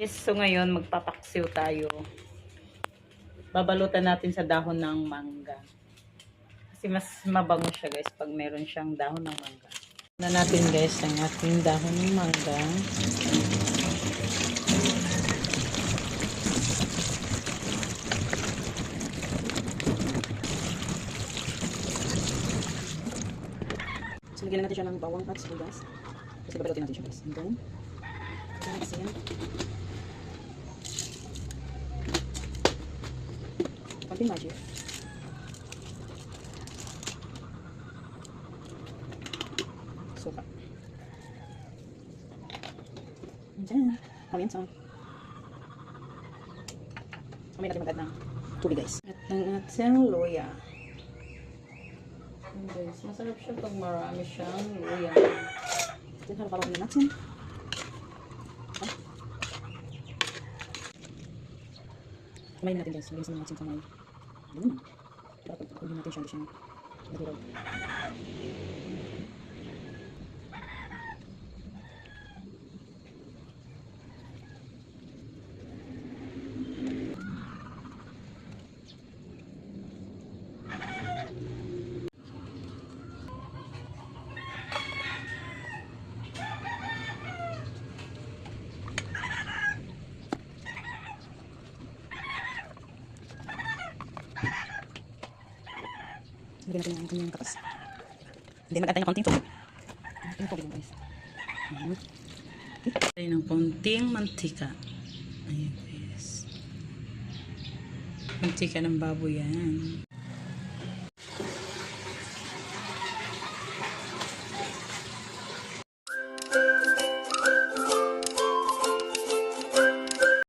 So ngayon magpapaksiw tayo. Babalutan natin sa dahon ng mangga. Kasi mas mabango siya guys pag meron siyang dahon ng mangga. Na natin guys ang ating dahon ng mangga. So lagyan natin siya ng bawang at sibuyas. Kasi babalutin natin siya guys. And then, kasi yan. Konting magic. Suka. And then, paminsa. Kamay natin mag-add ng tubig guys. At ang ating luya. And guys, masarap siya pag marami siyang luya. Then, halo-halo natin. Kamay natin guys. Lagyan natin kamay. Ganun na. Dapat pagpagin natin siya. Hindi siya nahiraw. Lagyan natin ang kanyang kapas. Hindi mag-add tayo ng konting tubig. Konting tubig guys. Tayo ng konting mantika. Ayan guys. Mantika ng baboy yan.